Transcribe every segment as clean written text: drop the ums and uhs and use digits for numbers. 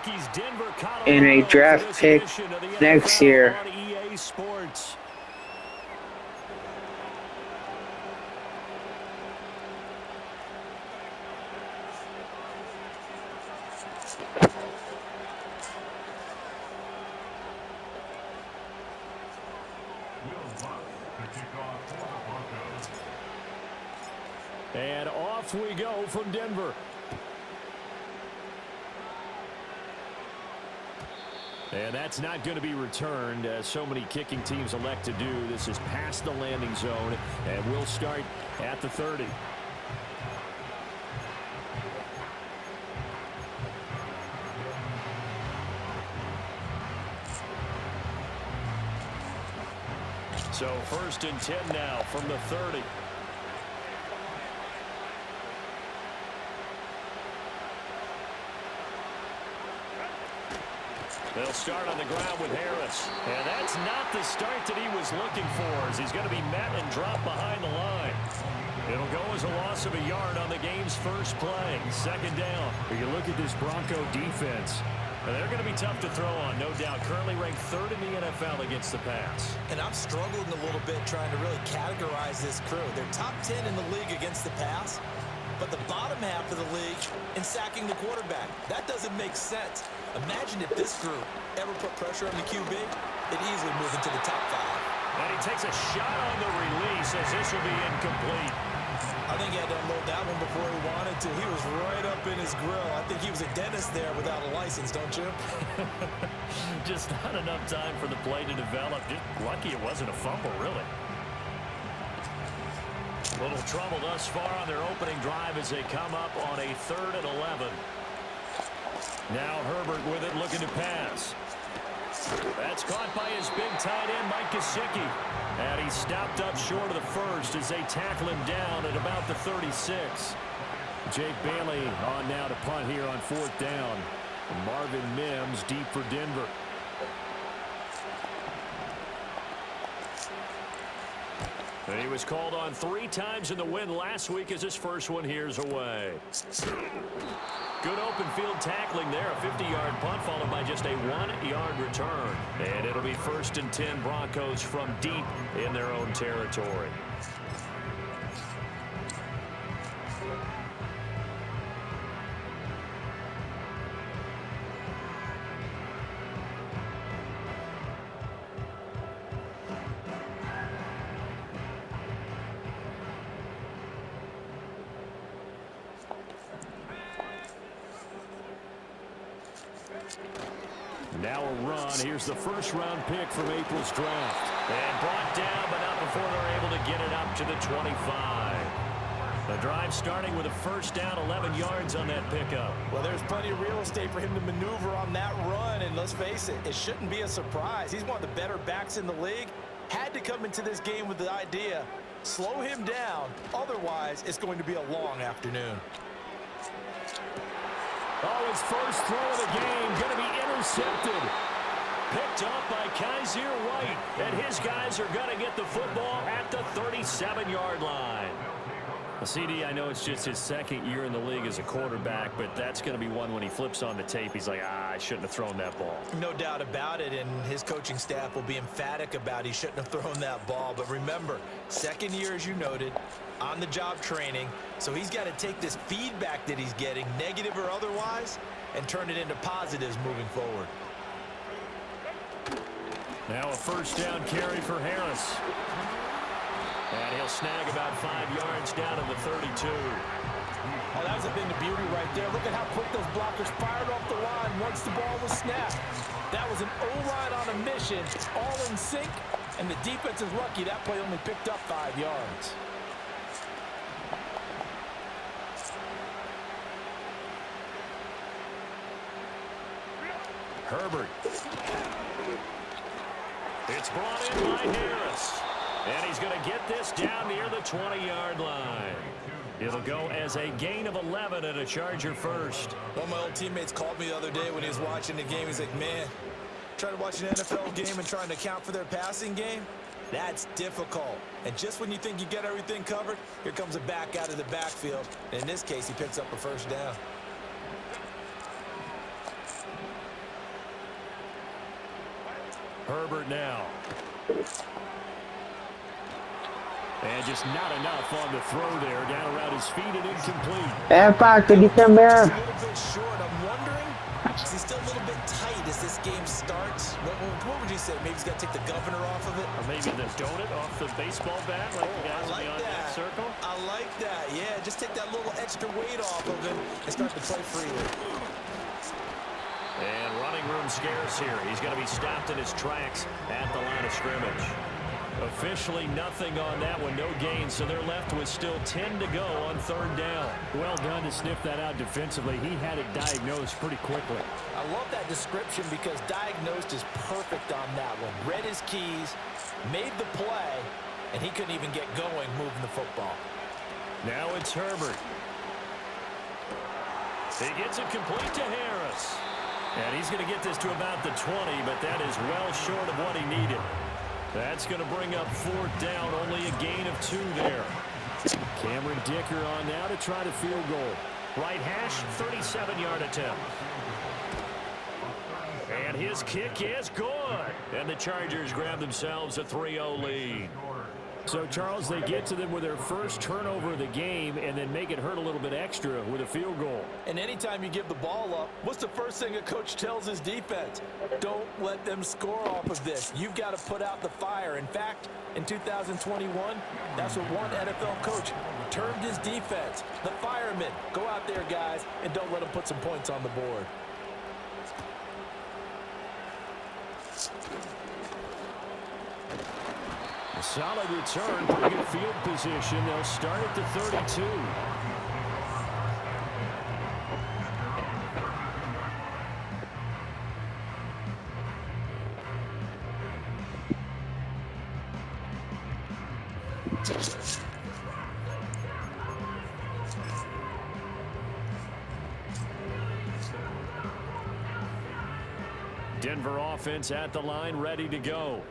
Rockies, Denver, Colorado, in a draft pick next year. on EA Sports. And off we go from Denver. And that's not going to be returned, as so many kicking teams elect to do. This is past the landing zone, and we'll start at the 30. So 1st and 10 now from the 30. They'll start on the ground with Harris. And that's not the start that he was looking for, as he's going to be met and dropped behind the line. It'll go as a loss of a yard on the game's first play. 2nd down. You look at this Bronco defense. They're going to be tough to throw on, no doubt. Currently ranked 3rd in the NFL against the pass. And I'm struggling a little bit trying to really categorize this crew. They're top 10 in the league against the pass, but the bottom half of the league in sacking the quarterback. That doesn't make sense. Imagine if this group ever put pressure on the QB, they'd easily move into the top 5. And he takes a shot on the release, as this will be incomplete. I think he had to unload that one before he wanted to. He was right up in his grill. I think he was a dentist there without a license, don't you? Just not enough time for the play to develop. Just lucky it wasn't a fumble, really. Little trouble thus far on their opening drive as they come up on a 3rd and 11. Now Herbert with it, looking to pass. That's caught by his big tight end, Mike Gesicki. And he's stopped up short of the first as they tackle him down at about the 36. Jake Bailey on now to punt here on 4th down. Marvin Mims deep for Denver. And he was called on 3 times in the win last week, as his first one here's away. Good open field tackling there. A 50-yard punt followed by just a 1-yard return. And it'll be 1st and 10 Broncos from deep in their own territory. Now a run. Here's the 1st-round pick from April's draft. And brought down, but not before they're able to get it up to the 25. The drive starting with a 1st down, 11 yards on that pickup. Well, there's plenty of real estate for him to maneuver on that run, and let's face it, it shouldn't be a surprise. He's one of the better backs in the league. Had to come into this game with the idea, slow him down, otherwise it's going to be a long afternoon. Oh, his first throw of the game going to be intercepted. Picked up by Kaiser White, and his guys are going to get the football at the 37-yard line. CD, I know it's just his 2nd year in the league as a quarterback, but that's going to be one when he flips on the tape, he's like, I shouldn't have thrown that ball. No doubt about it, and his coaching staff will be emphatic about he shouldn't have thrown that ball. But remember, 2nd year, as you noted, on-the-job training, so he's got to take this feedback that he's getting, negative or otherwise, and turn it into positives moving forward. Now a 1st down carry for Harris. And he'll snag about 5 yards down to the 32. Oh, that was a thing of beauty right there. Look at how quick those blockers fired off the line once the ball was snapped. That was an O-line on a mission, all in sync, and the defense is lucky that play only picked up 5 yards. Herbert. It's brought in by Harris. And he's going to get this down near the 20-yard line. It'll go as a gain of 11 and a Charger 1st. One of my old teammates called me the other day when he was watching the game. He's like, man, trying to watch an NFL game and trying to account for their passing game, that's difficult. And just when you think you get everything covered, here comes a back out of the backfield. And in this case, he picks up a 1st down. Herbert now. And just not enough on the throw there. Down around his feet and incomplete. Back to December. A little bit short. I'm wondering, is he still a little bit tight as this game starts? What would you say? Maybe he's got to take the governor off of it? Or maybe the donut off the baseball bat, like the guys beyond that circle? I like that. Yeah, just take that little extra weight off of him and start to play freely. And running room scarce here. He's going to be stopped in his tracks at the line of scrimmage. Officially nothing on that one, no gain, so they're left with still 10 to go on third down. Well done to sniff that out defensively. He had it diagnosed pretty quickly. I love that description because diagnosed is perfect on that one. Read his keys, made the play, and he couldn't even get going moving the football. Now it's Herbert. He gets it complete to Harris. And he's going to get this to about the 20, but that is well short of what he needed. That's going to bring up fourth down, only a gain of 2 there. Cameron Dicker on now to try to field goal. Right hash, 37-yard attempt. And his kick is good. And the Chargers grab themselves a 3-0 lead. So, Charles, they get to them with their first turnover of the game and then make it hurt a little bit extra with a field goal. And anytime you give the ball up, what's the first thing a coach tells his defense? Don't let them score off of this. You've got to put out the fire. In fact, in 2021, that's what one NFL coach termed his defense. The firemen. Go out there, guys, and don't let them put some points on the board. A solid return, pretty good field position. They'll start at the 32. Denver offense at the line, ready to go.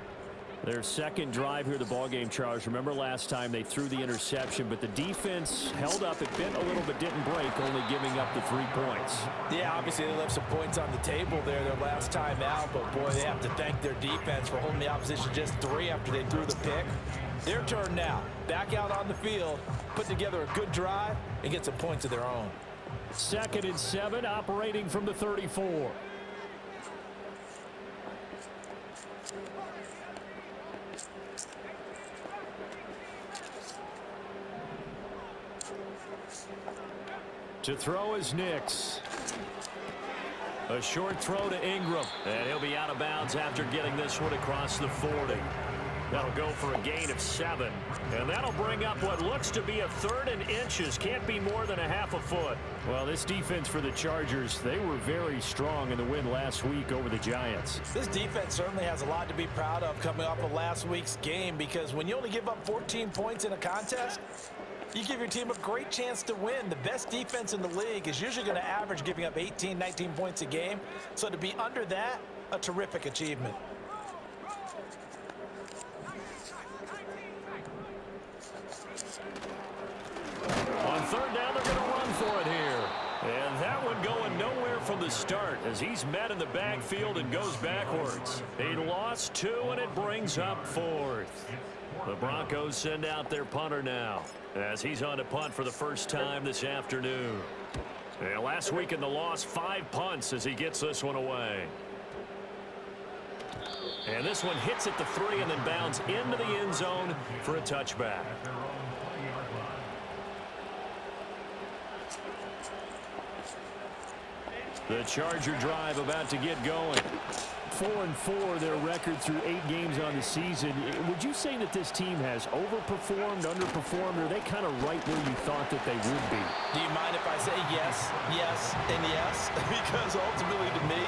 Their second drive here, the ballgame, Charles. Remember last time they threw the interception, but the defense held up. It bent a little but didn't break, only giving up the 3 points. Yeah, obviously they left some points on the table there their last time out, but boy, they have to thank their defense for holding the opposition just 3 after they threw the pick. Their turn now. Back out on the field, put together a good drive, and get some points of their own. 2nd and 7, operating from the 34. To throw is Nix. A short throw to Ingram. And he'll be out of bounds after getting this one across the 40. That'll go for a gain of 7. And that'll bring up what looks to be a 3rd and inches. Can't be more than a half a foot. Well, this defense for the Chargers, they were very strong in the win last week over the Giants. This defense certainly has a lot to be proud of coming off of last week's game, because when you only give up 14 points in a contest, you give your team a great chance to win. The best defense in the league is usually going to average giving up 18, 19 points a game. So to be under that, a terrific achievement. On 3rd down, they're going to run for it here. And that one going nowhere from the start as he's met in the backfield and goes backwards. He lost 2, and it brings up 4th. The Broncos send out their punter now as he's on to punt for the first time this afternoon. And last week in the loss, 5 punts as he gets this one away. And this one hits at the 3 and then bounds into the end zone for a touchback. The Charger drive about to get going. 4-4 their record through 8 games on the season. Would you say that this team has overperformed, underperformed, or are they kind of right where you thought that they would be? Do you mind if I say yes, yes, and yes? Because ultimately to me,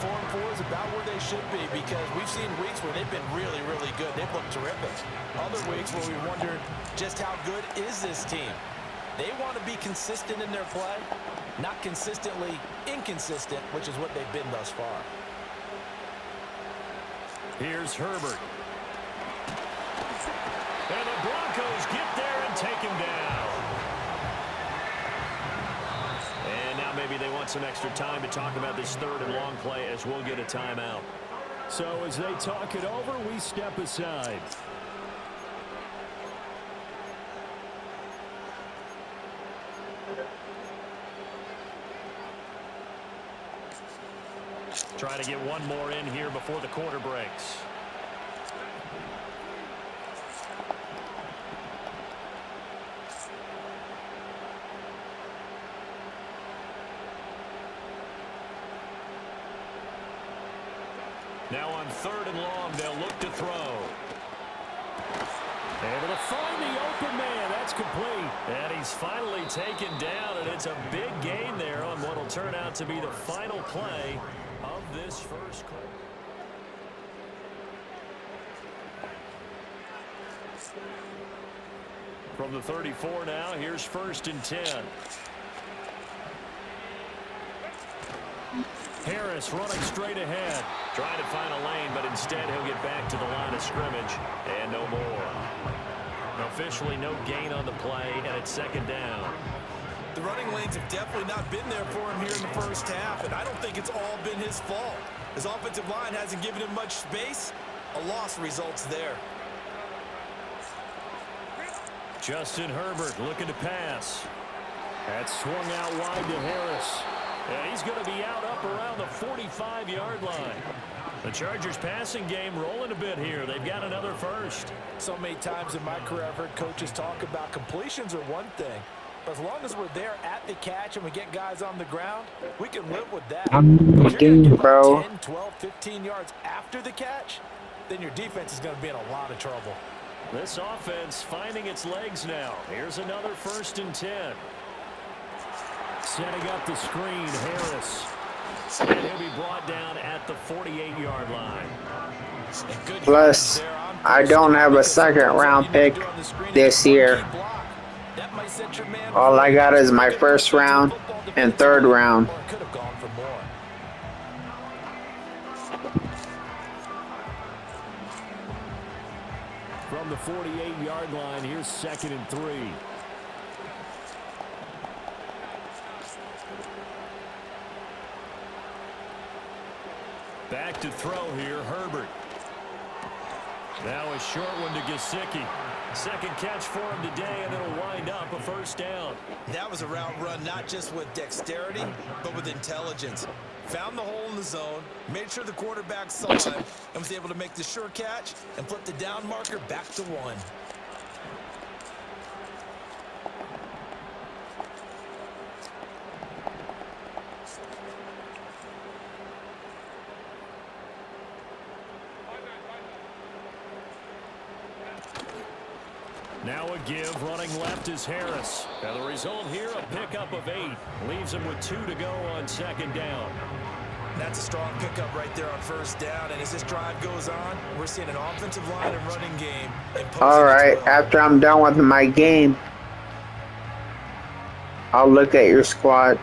4-4 is about where they should be, because we've seen weeks where they've been really, really good. They've looked terrific. Other weeks where we wondered just how good is this team. They want to be consistent in their play, not consistently inconsistent, which is what they've been thus far. Here's Herbert. And the Broncos get there and take him down. And now maybe they want some extra time to talk about this 3rd and long play as we'll get a timeout. So as they talk it over, we step aside. Trying to get one more in here before the quarter breaks. Now on 3rd and long, they'll look to throw. Able to find the open man. That's complete. And he's finally taken down, and it's a big gain there on what will turn out to be the final play of this first quarter. From the 34 now, here's 1st and 10. Harris running straight ahead. Trying to find a lane, but instead he'll get back to the line of scrimmage. And no more. Officially no gain on the play, and it's 2nd down. The running lanes have definitely not been there for him here in the first half, and I don't think it's all been his fault. His offensive line hasn't given him much space. A loss results there. Justin Herbert looking to pass. That's swung out wide to Harris. And he's going to be out up around the 45-yard line. The Chargers passing game rolling a bit here. They've got another first. So many times in my career I've heard coaches talk about completions are one thing. But as long as we're there at the catch and we get guys on the ground, we can live with that. If you're gonna get bro. 10, 12, 15 yards after the catch, then your defense is going to be in a lot of trouble. This offense finding its legs now. Here's another 1st and 10. Setting up the screen, Harris. And he'll be brought down at the 48-yard line. Plus, I don't have a 2nd round pick this year. All I got is my 1st round and 3rd round. From the 48-yard line, here's 2nd and 3. Back to throw here, Herbert. Now a short one to Gesicki. 2nd catch for him today, and it'll wind up a 1st down. That was a route run not just with dexterity, but with intelligence. Found the hole in the zone, made sure the quarterback saw him, and was able to make the sure catch and flip the down marker back to 1. Now a give, running left is Harris. And the result here, a pickup of 8. Leaves him with 2 to go on 2nd down. That's a strong pickup right there on 1st down. And as this drive goes on, we're seeing an offensive line and running game. All right, after I'm done with my game, I'll look at your squad.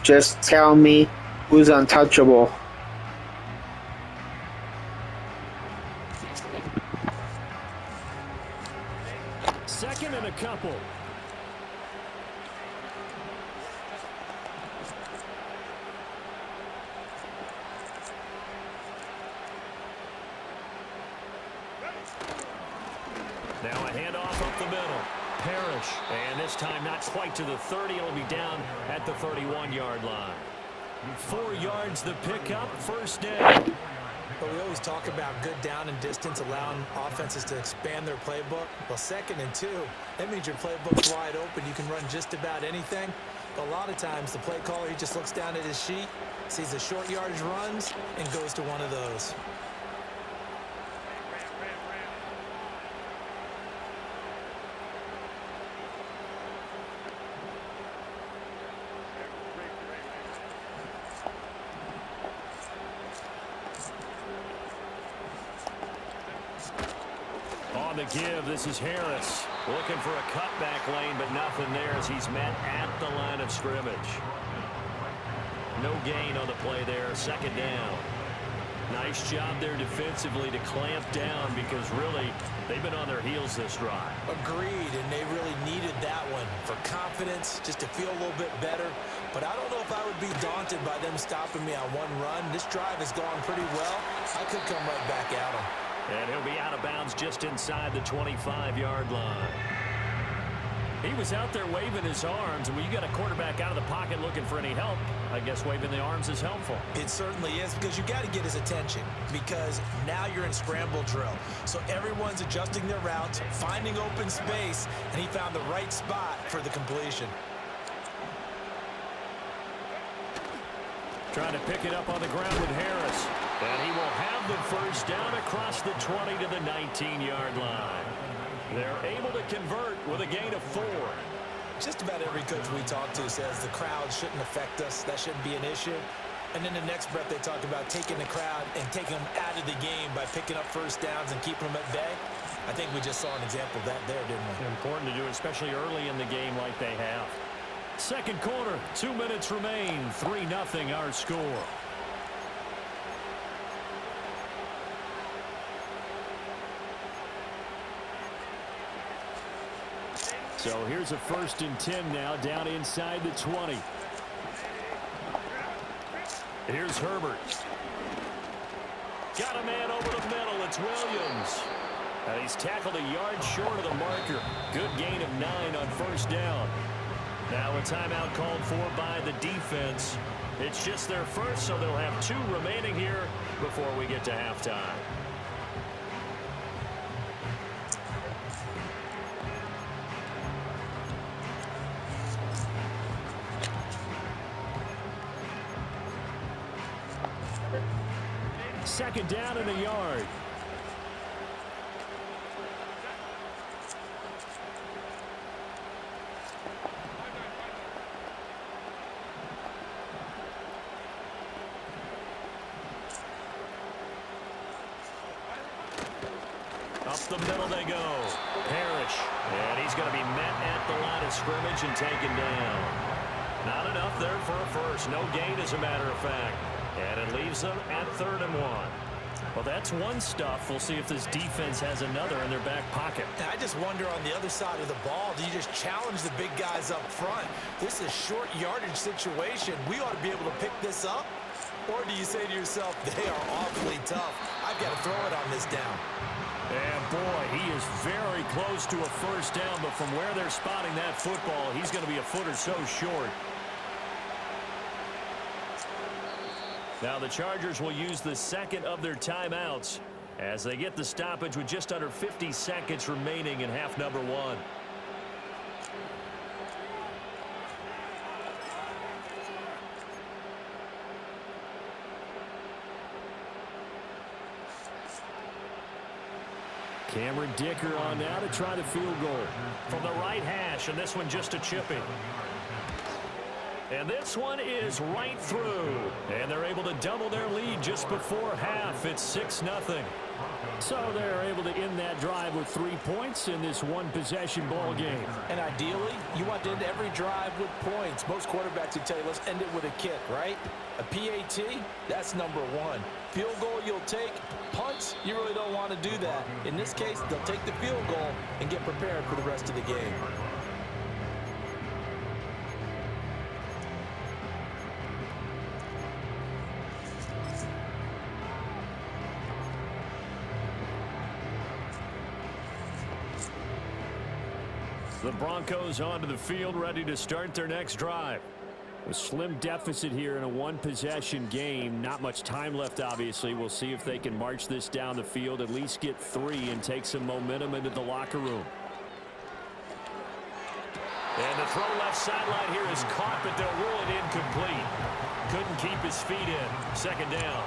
Just tell me who's untouchable. Second and a couple. Now a handoff up the middle. Parrish. And this time not quite to the 30. It'll be down at the 31-yard line. 4 yards the pickup. 1st down. But we always talk about good down and distance, allowing offenses to expand their playbook. Well, 2nd and 2, that means your playbook's wide open. You can run just about anything. But a lot of times, the play caller, he just looks down at his sheet, sees the short yardage runs, and goes to one of those. On the give, this is Harris. Looking for a cutback lane, but nothing there as he's met at the line of scrimmage. No gain on the play there, 2nd down. Nice job there defensively to clamp down because really they've been on their heels this drive. Agreed, and they really needed that one for confidence, just to feel a little bit better. But I don't know if I would be daunted by them stopping me on one run. This drive has gone pretty well. I could come right back at them. And he'll be out of bounds just inside the 25-yard line. He was out there waving his arms, and when you got a quarterback out of the pocket looking for any help, I guess waving the arms is helpful. It certainly is, because you got to get his attention, because now you're in scramble drill. So everyone's adjusting their routes, finding open space, and he found the right spot for the completion. Trying to pick it up on the ground with Harris. And he will have the first down across the 20 to the 19-yard line. They're able to convert with a gain of 4. Just about every coach we talk to says the crowd shouldn't affect us. That shouldn't be an issue. And in the next breath, they talk about taking the crowd and taking them out of the game by picking up first downs and keeping them at bay. I think we just saw an example of that there, didn't we? Important to do, especially early in the game like they have. Second quarter, 2 minutes remain. 3-0 our score. So here's a 1st and 10 now, down inside the 20. Here's Herbert. Got a man over the middle. It's Williams. And he's tackled a yard short of the marker. Good gain of 9 on first down. Now a timeout called for by the defense. It's just their first, so they'll have 2 remaining here before we get to halftime. Second down and a yard. Up the middle they go. Parrish. And he's going to be met at the line of scrimmage and taken down. Not enough there for a first. No gain, as a matter of fact. And it leaves them at 3rd and 1. Well, that's one stuff. We'll see if this defense has another in their back pocket. I just wonder on the other side of the ball, do you just challenge the big guys up front? This is a short yardage situation. We ought to be able to pick this up. Or do you say to yourself, they are awfully tough. I've got to throw it on this down. And boy, he is very close to a first down, but from where they're spotting that football, he's going to be a foot or so short. Now the Chargers will use the second of their timeouts as they get the stoppage with just under 50 seconds remaining in half number 1. Cameron Dicker on now to try the field goal from the right hash, and this one just a chipping. And this one is right through. And they're able to double their lead just before half. It's 6-0. So they're able to end that drive with 3 points in this one-possession ball game. And ideally, you want to end every drive with points. Most quarterbacks would tell you, let's end it with a kick, right? A PAT, that's number 1. Field goal you'll take. Punts, you really don't want to do that. In this case, they'll take the field goal and get prepared for the rest of the game. The Broncos onto the field, ready to start their next drive. A slim deficit here in a one-possession game. Not much time left, obviously. We'll see if they can march this down the field, at least get 3, and take some momentum into the locker room. And the throw left sideline here is caught, but they'll rule it incomplete. Couldn't keep his feet in. Second down.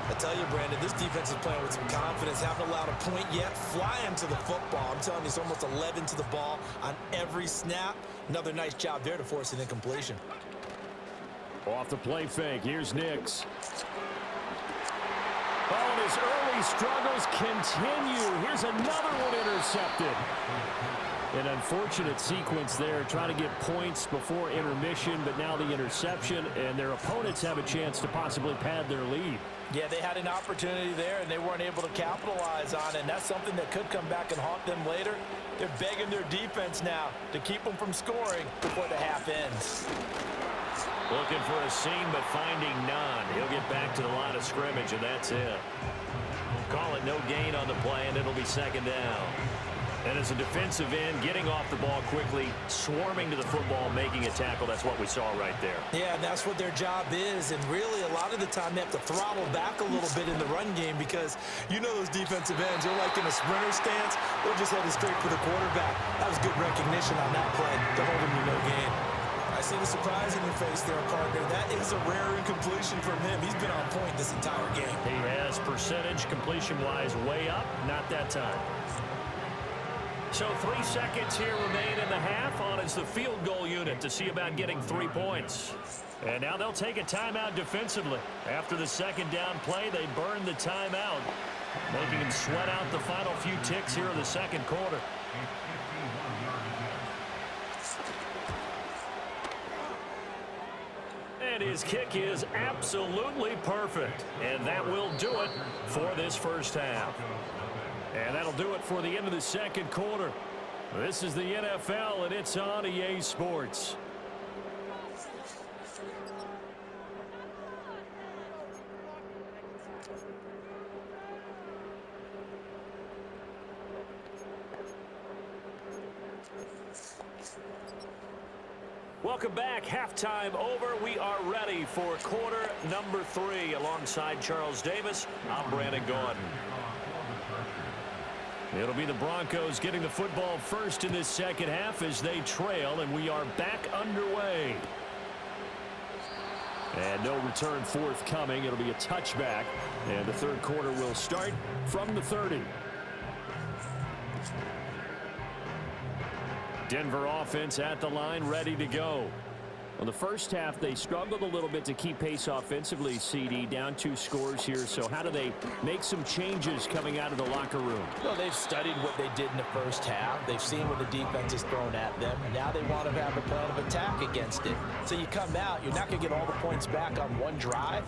I tell you, Brandon, this defense is playing with some confidence. Haven't allowed a point yet. Flying to the football. I'm telling you, it's almost 11 to the ball on every snap. Another nice job there to force an incompletion. Off the play fake. Here's Nix. Oh, and his early struggles continue. Here's another one intercepted. An unfortunate sequence there, trying to get points before intermission, but now the interception, and their opponents have a chance to possibly pad their lead. Yeah, they had an opportunity there, and they weren't able to capitalize on it, and that's something that could come back and haunt them later. They're begging their defense now to keep them from scoring before the half ends. Looking for a seam, but finding none. He'll get back to the line of scrimmage, and that's it. Call it no gain on the play, and it'll be second down. And as a defensive end, getting off the ball quickly, swarming to the football, making a tackle, that's what we saw right there. Yeah, and that's what their job is. And really, a lot of the time, they have to throttle back a little bit in the run game because you know those defensive ends, they're like in a sprinter stance. They're just headed straight for the quarterback. That was good recognition on that play to hold him to no gain. I see the surprise in your face there, partner. That is a rare incompletion from him. He's been on point this entire game. He has percentage completion-wise way up, not that time. So 3 seconds here remain in the half. On is the field goal unit to see about getting 3 points. And now they'll take a timeout defensively. After the second down play, they burn the timeout, making them sweat out the final few ticks here in the second quarter. And his kick is absolutely perfect. And that will do it for this first half. And that'll do it for the end of the second quarter. This is the NFL, and it's on EA Sports. Welcome back. Halftime over. We are ready for quarter number 3. Alongside Charles Davis, I'm Brandon Gaudin. It'll be the Broncos getting the football first in this second half as they trail, and we are back underway. And no return forthcoming. It'll be a touchback, and the third quarter will start from the 30. Denver offense at the line, ready to go. Well, the first half, they struggled a little bit to keep pace offensively, CD, down 2 scores here. So how do they make some changes coming out of the locker room? Well, they've studied what they did in the first half. They've seen what the defense has thrown at them. Now they want to have a plan of attack against it. So you come out, you're not going to get all the points back on one drive,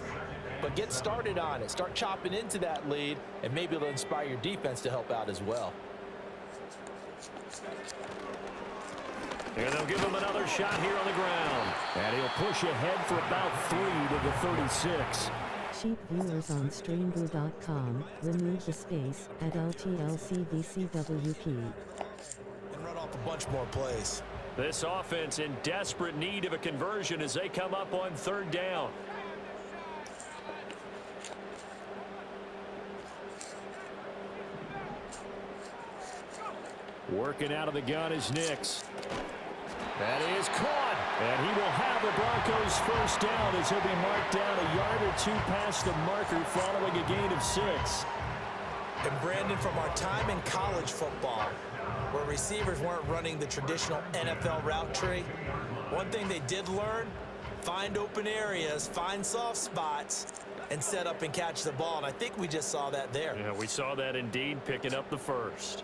but get started on it. Start chopping into that lead, and maybe it'll inspire your defense to help out as well. And they'll give him another shot here on the ground. And he'll push ahead for about 3 to the 36. Cheap viewers on streamblue.com, remove the space at LTLCVCWP. And run off a bunch more plays. This offense in desperate need of a conversion as they come up on third down. Working out of the gun is Nix. That is caught, and he will have the Broncos first down as he'll be marked down a yard or 2 past the marker following a gain of 6. And Brandon, from our time in college football, where receivers weren't running the traditional NFL route tree, one thing they did learn, find open areas, find soft spots, and set up and catch the ball. And I think we just saw that there. Yeah, we saw that indeed, picking up the first.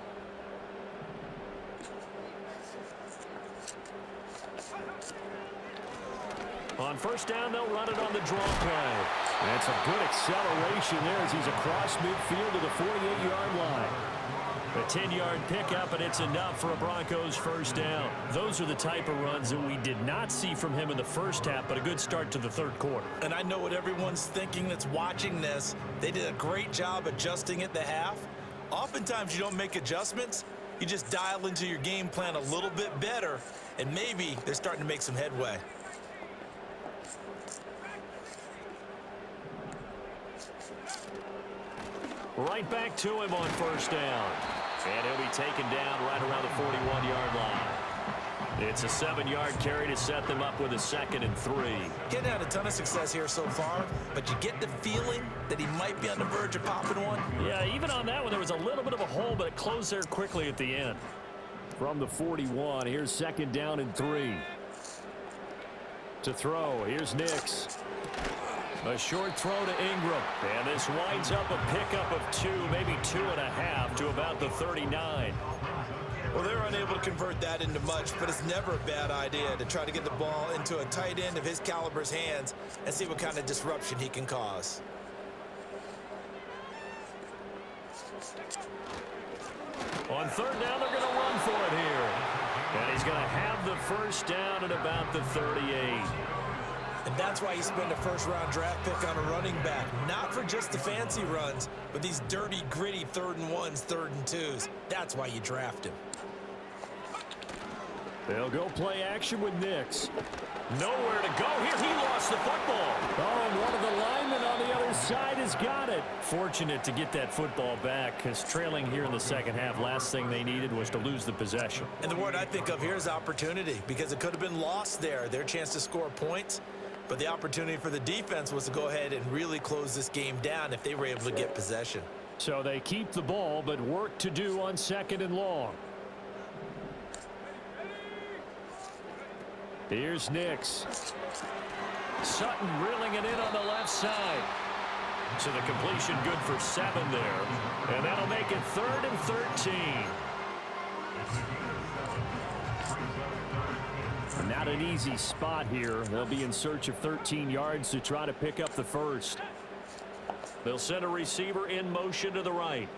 On first down, they'll run it on the draw play. That's a good acceleration there as he's across midfield to the 48-yard line. A 10-yard pickup, and it's enough for a Broncos first down. Those are the type of runs that we did not see from him in the first half, but a good start to the third quarter. And I know what everyone's thinking that's watching this. They did a great job adjusting at the half. Oftentimes, you don't make adjustments. You just dial into your game plan a little bit better, and maybe they're starting to make some headway. Right back to him on first down. And he'll be taken down right around the 41-yard line. It's a 7-yard carry to set them up with a 2nd and 3. Getting had a ton of success here so far, but you get the feeling that he might be on the verge of popping one. Yeah, even on that one, there was a little bit of a hole, but it closed there quickly at the end. From the 41, here's 2nd down and 3. To throw, here's Nix. A short throw to Ingram. And this winds up a pickup of 2, maybe 2.5 to about the 39. Well, they're unable to convert that into much, but it's never a bad idea to try to get the ball into a tight end of his caliber's hands and see what kind of disruption he can cause. On third down, they're going to run for it here. And he's going to have the first down at about the 38. And that's why you spend a first-round draft pick on a running back. Not for just the fancy runs, but these dirty, gritty 3rd and 1s, 3rd and 2s. That's why you draft him. They'll go play action with Nix. Nowhere to go here. He lost the football. Oh, and one of the linemen on the other side has got it. Fortunate to get that football back, because trailing here in the second half, last thing they needed was to lose the possession. And the word I think of here is opportunity, because it could have been lost there. Their chance to score points. But the opportunity for the defense was to go ahead and really close this game down if they were able to get possession. So they keep the ball, but work to do on 2nd and long. Here's Nix. Sutton reeling it in on the left side. So the completion good for 7 there. And that'll make it 3rd and 13. Not an easy spot here. They'll be in search of 13 yards to try to pick up the first. They'll send a receiver in motion to the right.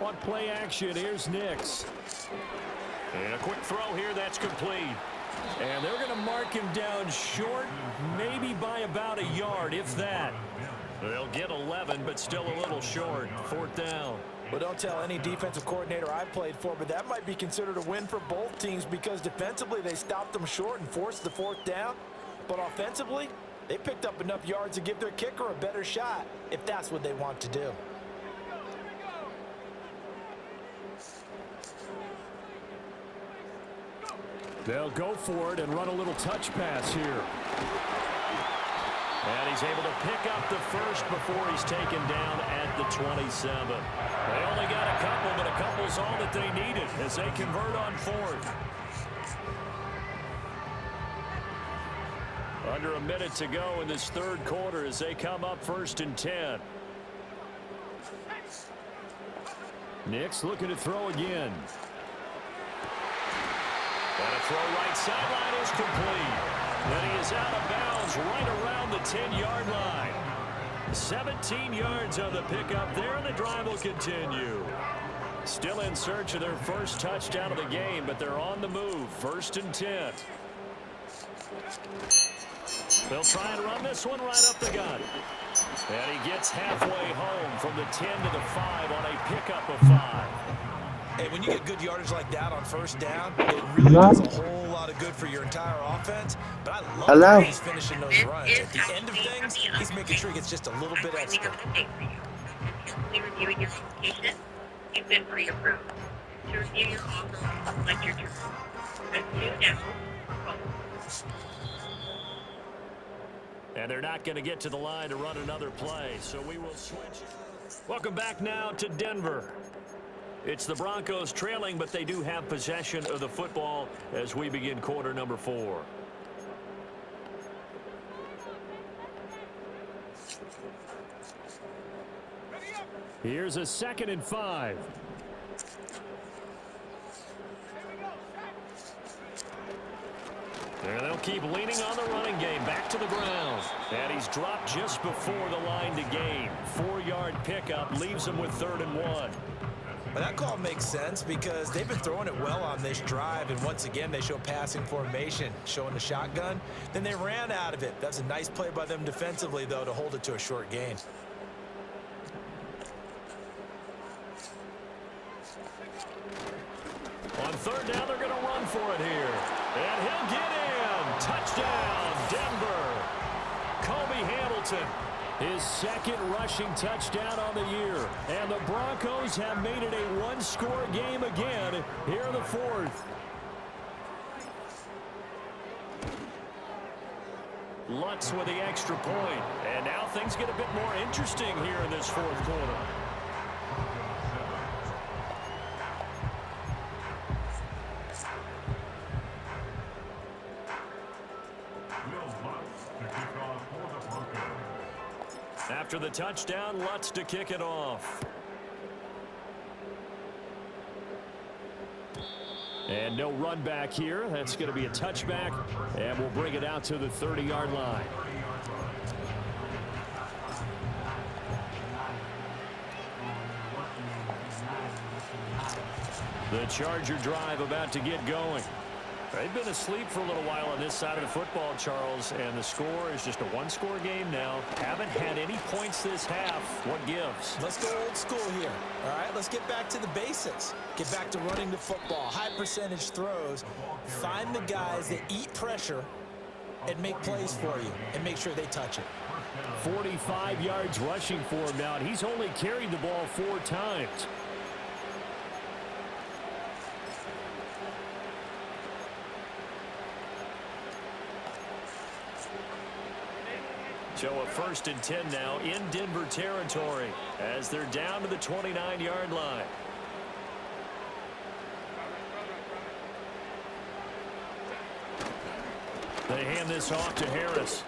On play action, here's Nix. And a quick throw here, that's complete. And they're going to mark him down short, maybe by about a yard, if that. They'll get 11, but still a little short. 4th down. Well, don't tell any defensive coordinator I've played for, but that might be considered a win for both teams because defensively they stopped them short and forced the 4th down. But offensively, they picked up enough yards to give their kicker a better shot if that's what they want to do. They'll go for it and run a little touch pass here. And he's able to pick up the first before he's taken down at the 27. They only got a couple, but a couple's all that they needed as they convert on 4th. Under a minute to go in this 3rd quarter as they come up 1st and 10. Nix looking to throw again. And a throw right sideline is complete. And he is out of bounds right around the 10-yard line. 17 yards on the pickup there, and the drive will continue. Still in search of their first touchdown of the game, but they're on the move. 1st and 10. They'll try and run this one right up the gut. And he gets halfway home from the 10 to the 5 on a pickup of 5. Hey, when you get good yardage like that on 1st down, it really does a whole lot of good for your entire offense. But I love how he's finishing those runs. At the end of things, he's making sure he gets just a little bit extra. We reviewing your application. You've been pre-approved. To review your offer, select your term. Press 2 now. And they're not going to get to the line to run another play, so we will switch. Welcome back now to Denver. It's the Broncos trailing, but they do have possession of the football as we begin quarter number 4. Here's a 2nd and 5. There they'll keep leaning on the running game. Back to the ground. And he's dropped just before the line to gain. 4-yard pickup leaves him with 3rd and 1. But that call makes sense because they've been throwing it well on this drive, and once again they show passing formation, showing the shotgun. Then they ran out of it. That's a nice play by them defensively, though, to hold it to a short gain. On 3rd down, they're going to run for it here. And he'll get in. Touchdown, Denver. Kobe Hamilton. His 2nd rushing touchdown on the year. And the Broncos have made it a one-score game again here in the 4th. Lutz with the extra point. And now things get a bit more interesting here in this 4th quarter. After the touchdown, Lutz to kick it off. And no run back here. That's going to be a touchback, and we'll bring it out to the 30-yard line. The Charger drive about to get going. They've been asleep for a little while on this side of the football, Charles, and the score is just a one-score game now. Haven't had any points this half. What gives? Let's go old school here. All right, let's get back to the basics. Get back to running the football, high percentage throws. Find the guys that eat pressure and make plays for you and make sure they touch it. 45 yards rushing for him now, and he's only carried the ball 4 times. So a 1st and 10 now in Denver territory as they're down to the 29-yard line. They hand this off to Harris.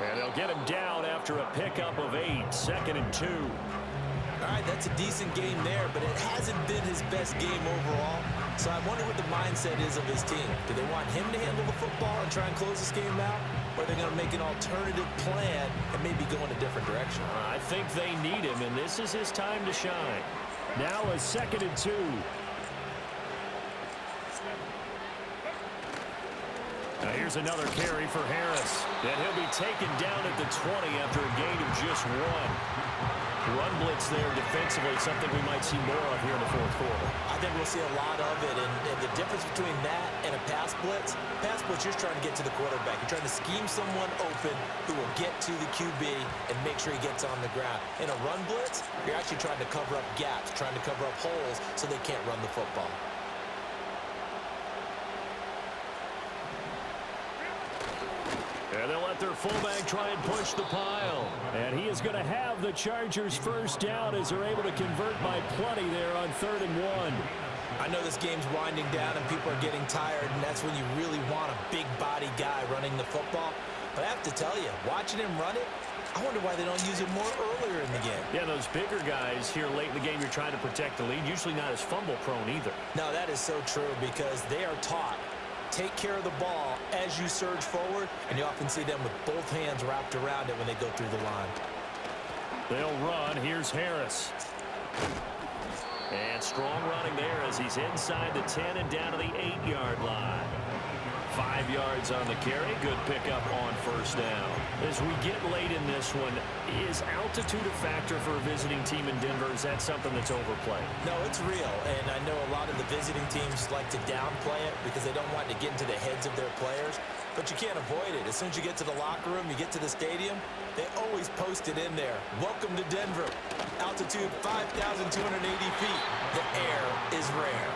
And they'll get him down after a pickup of 8. 2nd and 2. All right, that's a decent game there, but it hasn't been his best game overall. So I wonder what the mindset is of his team. Do they want him to handle the football and try and close this game out? Or are they going to make an alternative plan and maybe go in a different direction? I think they need him, and this is his time to shine. Now a 2nd and 2. Now here's another carry for Harris. And he'll be taken down at the 20 after a gain of just 1. Run blitz there defensively, something we might see more of here in the 4th quarter. I think we'll see a lot of it, and the difference between that and a pass blitz, you're trying to get to the quarterback. You're trying to scheme someone open who will get to the QB and make sure he gets on the ground. In a run blitz, you're actually trying to cover up gaps, trying to cover up holes so they can't run the football. And they'll let their fullback try and push the pile. And he is going to have the Chargers first down as they're able to convert by plenty there on 3rd and 1. I know this game's winding down and people are getting tired, and that's when you really want a big body guy running the football. But I have to tell you, watching him run it, I wonder why they don't use it more earlier in the game. Yeah, those bigger guys here late in the game, you're trying to protect the lead, usually not as fumble prone either. No, that is so true because they are taught. Take care of the ball as you surge forward, and you often see them with both hands wrapped around it when they go through the line. They'll run. Here's Harris. And strong running there as he's inside the 10 and down to the 8-yard line. 5 yards on the carry. Good pickup on 1st down. As we get late in this one, is altitude a factor for a visiting team in Denver? Is that something that's overplayed? No, it's real, and I know a lot of the visiting teams like to downplay it because they don't want to get into the heads of their players, but you can't avoid it. As soon as you get to the locker room, you get to the stadium, they always post it in there. Welcome to Denver. Altitude 5,280 feet. The air is rare.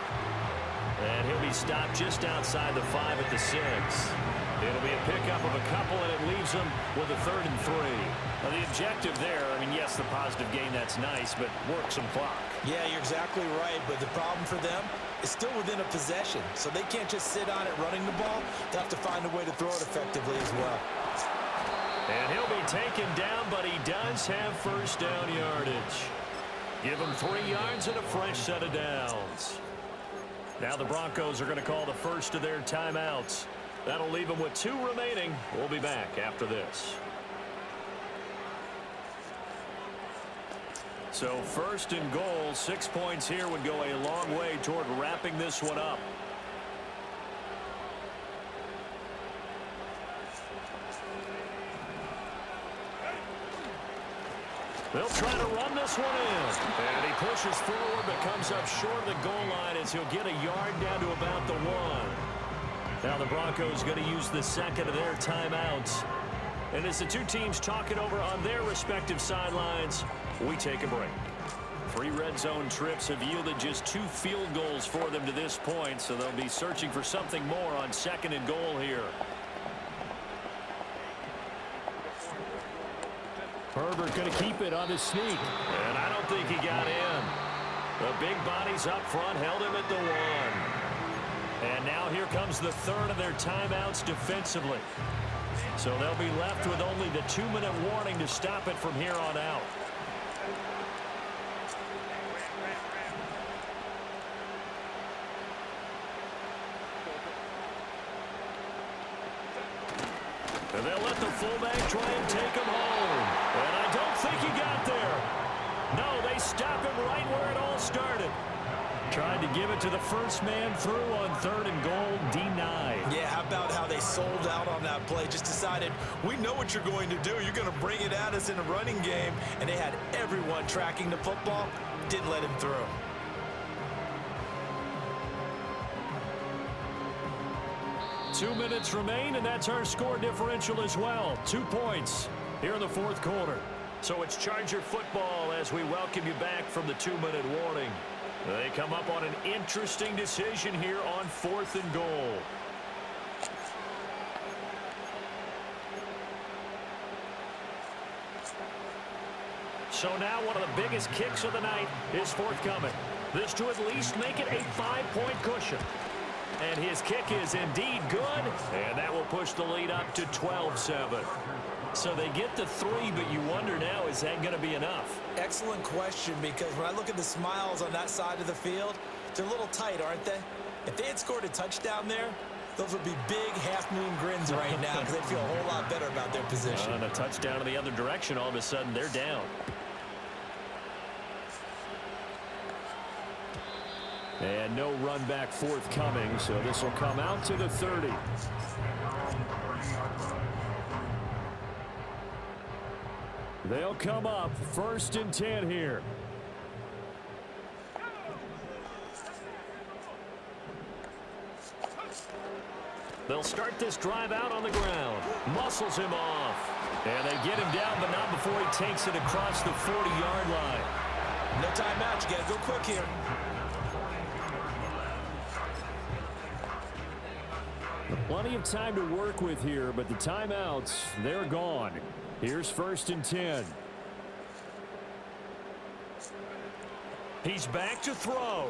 And he'll be stopped just outside the 5 at the 6. It'll be a pickup of a couple, and it leaves them with a 3rd and 3. Now, the objective there, I mean, yes, the positive gain, that's nice, but work some clock. Yeah, you're exactly right, but the problem for them is still within a possession, so they can't just sit on it running the ball. They have to find a way to throw it effectively as well. And he'll be taken down, but he does have 1st down yardage. Give him 3 yards and a fresh set of downs. Now the Broncos are going to call the first of their timeouts. That'll leave them with 2 remaining. We'll be back after this. So 1st and goal, 6 points here would go a long way toward wrapping this one up. They'll try to run this one in. And he pushes forward but comes up short of the goal line as he'll get a yard down to about the 1. Now the Broncos going to use the 2nd of their timeouts. And as the 2 teams talk it over on their respective sidelines, we take a break. 3 red zone trips have yielded just 2 field goals for them to this point, so they'll be searching for something more on 2nd and goal here. Herbert going to keep it on the sneak. And I don't think he got in. The big bodies up front held him at the 1. And now here comes the 3rd of their timeouts defensively. So they'll be left with only the 2-minute warning to stop it from here on out. fullback try and take him home. And I don't think he got there. No, they stop him right where it all started. Tried to give it to the first man through on 3rd and goal, denied. Yeah, how about how they sold out on that play? Just decided, we know what you're going to do. You're going to bring it at us in a running game. And they had everyone tracking the football. Didn't let him through. Two minutes remain, and that's our score differential as well. 2 points here in the 4th quarter. So it's Charger football as we welcome you back from the 2-minute warning. They come up on an interesting decision here on 4th and goal. So now one of the biggest kicks of the night is forthcoming. This to at least make it a 5-point cushion. And his kick is indeed good, and that will push the lead up to 12-7. So they get the 3, but you wonder now, is that going to be enough? Excellent question, because when I look at the smiles on that side of the field, they're a little tight, aren't they? If they had scored a touchdown there, those would be big half-moon grins right now because they'd feel a whole lot better about their position. And a touchdown in the other direction, all of a sudden they're down. And no run back forthcoming, so this will come out to the 30. They'll come up 1st and 10 here. They'll start this drive out on the ground. Muscles him off. And they get him down, but not before he takes it across the 40-yard line. No timeout. You got to go quick here. Plenty of time to work with here, but the timeouts, they're gone. Here's 1st and 10. He's back to throw.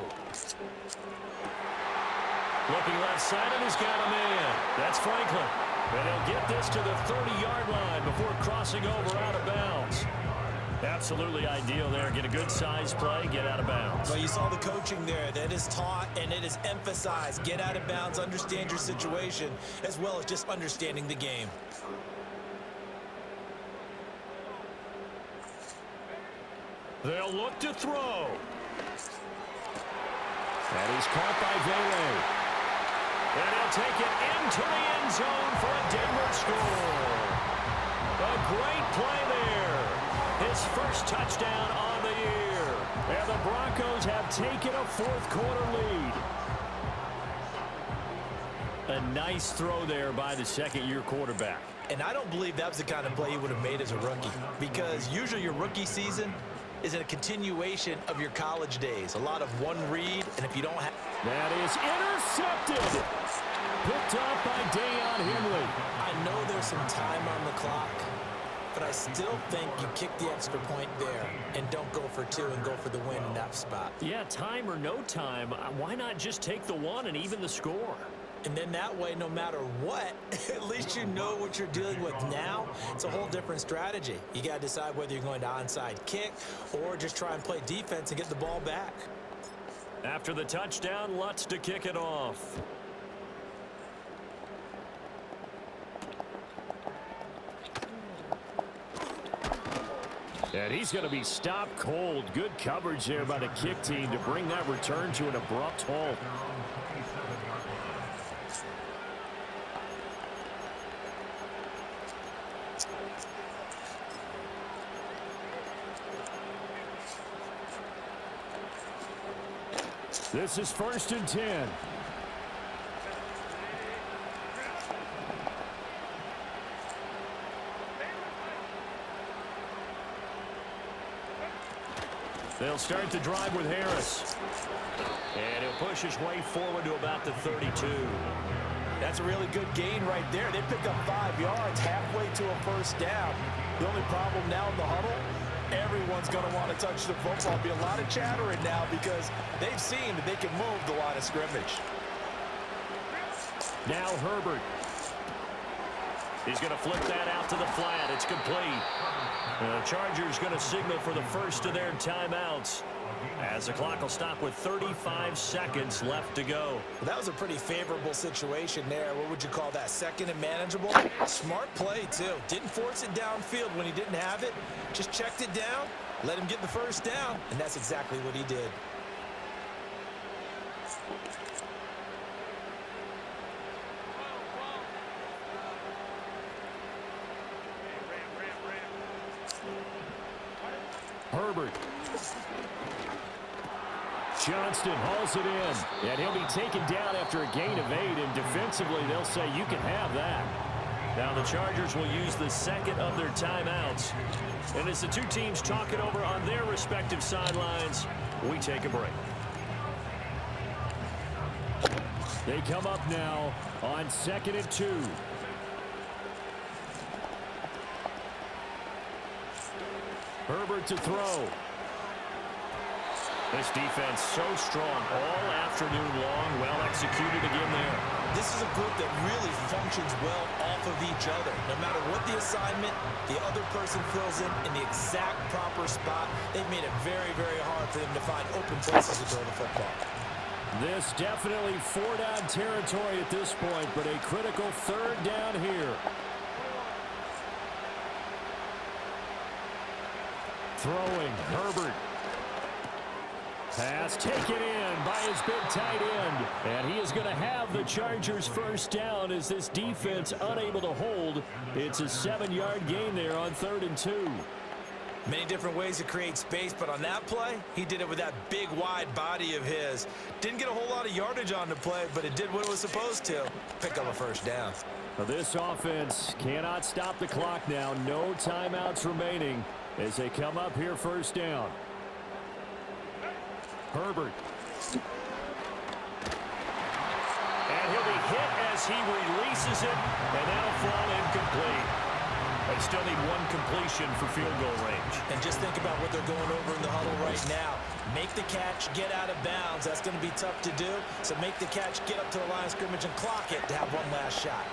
Looking left side, and he's got a man. That's Franklin. And he'll get this to the 30-yard line before crossing over out of bounds. Absolutely ideal there. Get a good size play, get out of bounds. Well, you saw the coaching there. That is taught and it is emphasized. Get out of bounds, understand your situation, as well as just understanding the game. They'll look to throw. That is caught by Vele. And he'll take it into the end zone for a Denver score. A great play there. His first touchdown on the year. And the Broncos have taken a 4th quarter lead. A nice throw there by the second-year quarterback. And I don't believe that was the kind of play he would have made as a rookie, because usually your rookie season is a continuation of your college days. A lot of one read, and if you don't have... That is intercepted. Picked off by Deion Henley. I know there's some time on the clock, but I still think you kick the extra point there and don't go for 2 and go for the win in that spot. Yeah, time or no time, why not just take the 1 and even the score? And then that way, no matter what, at least you know what you're dealing with now. It's a whole different strategy. You got to decide whether you're going to onside kick or just try and play defense and get the ball back. After the touchdown, Lutz to kick it off. And he's going to be stopped cold. Good coverage there by the kick team to bring that return to an abrupt halt. This is 1st and 10. They'll start the drive with Harris. And he'll push his way forward to about the 32. That's a really good gain right there. They pick up 5 yards halfway to a first down. The only problem now in the huddle, everyone's going to want to touch the football. There'll be a lot of chattering now because they've seen that they can move the line of scrimmage. Now Herbert. He's going to flip that out to the flat. It's complete. The Chargers going to signal for the first of their timeouts. as the clock will stop with 35 seconds left to go. That was a pretty favorable situation there. What would you call that? Second and manageable? Smart play, too. Didn't force it downfield when he didn't have it. Just checked it down, let him get the first down, and that's exactly what he did. Herbert. Johnston hauls it in, and he'll be taken down after a gain of 8, and defensively they'll say you can have that. Now the Chargers will use the second of their timeouts, and as the two teams talk it over on their respective sidelines, we take a break. They come up now on 2nd and 2. Herbert to throw. This defense so strong all afternoon long. Well executed again there. This is a group that really functions well off of each other. No matter what the assignment, the other person fills in the exact proper spot. They've made it very, very hard for them to find open places to throw the football. This definitely 4-down territory at this point, but a critical 3rd down here. Throwing, Herbert. Pass taken in by his big tight end. And he is going to have the Chargers first down as this defense unable to hold. It's a 7-yard gain there on 3rd and 2. Many different ways to create space, but on that play, he did it with that big, wide body of his. Didn't get a whole lot of yardage on the play, but it did what it was supposed to. Pick up a first down. Now this offense cannot stop the clock now. No timeouts remaining as they come up here 1st down. Herbert. And he'll be hit as he releases it, and that'll fall incomplete. They still need one completion for field goal range. And just think about what they're going over in the huddle right now. Make the catch, get out of bounds. That's going to be tough to do. So make the catch, get up to the line of scrimmage, and clock it to have one last shot.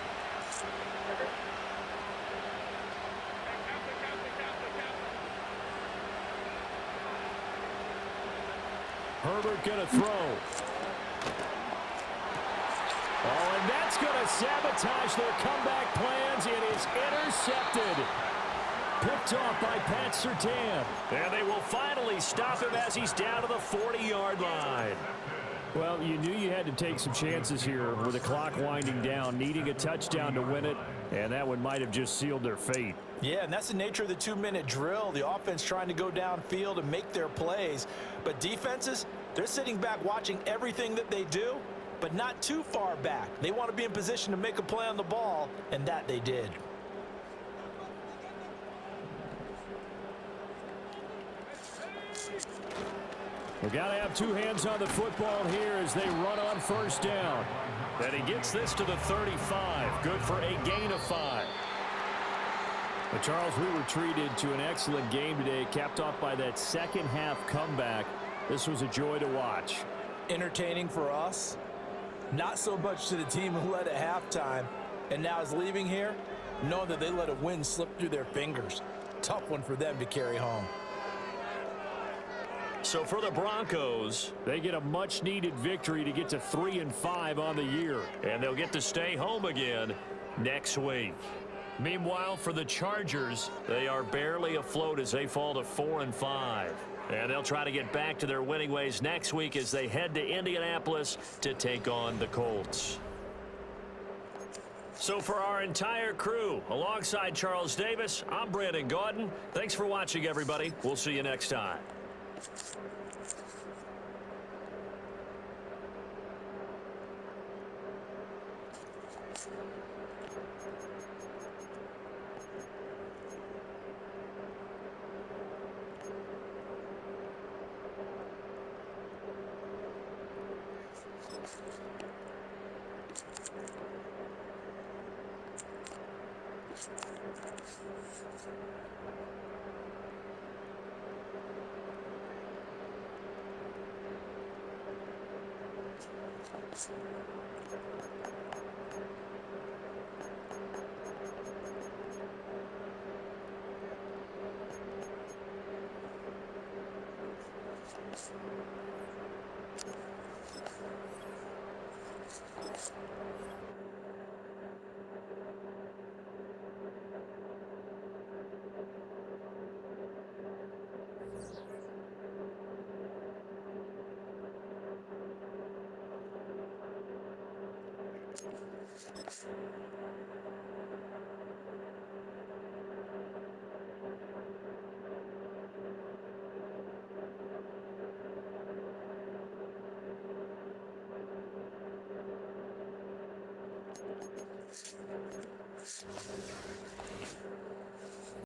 Herbert going to throw. Oh, and that's going to sabotage their comeback plans. It is intercepted. Picked off by Pat Surtain. And they will finally stop him as he's down to the 40-yard line. Well, you knew you had to take some chances here with the clock winding down, needing a touchdown to win it, and that one might have just sealed their fate. Yeah, and that's the nature of the 2-minute drill. The offense trying to go downfield and make their plays. But defenses, they're sitting back watching everything that they do, but not too far back. They want to be in position to make a play on the ball, and that they did. We've got to have two hands on the football here as they run on 1st down. And he gets this to the 35. Good for a gain of 5. But Charles, we were treated to an excellent game today, capped off by that second-half comeback. This was a joy to watch. Entertaining for us. Not so much to the team who led at halftime and now is leaving here, knowing that they let a win slip through their fingers. Tough one for them to carry home. So for the Broncos, they get a much-needed victory to get to 3-5 on the year. And they'll get to stay home again next week. Meanwhile, for the Chargers, they are barely afloat as they fall to 4-5. And they'll try to get back to their winning ways next week as they head to Indianapolis to take on the Colts. So for our entire crew, alongside Charles Davis, I'm Brandon Gaudin. Thanks for watching, everybody. We'll see you next time.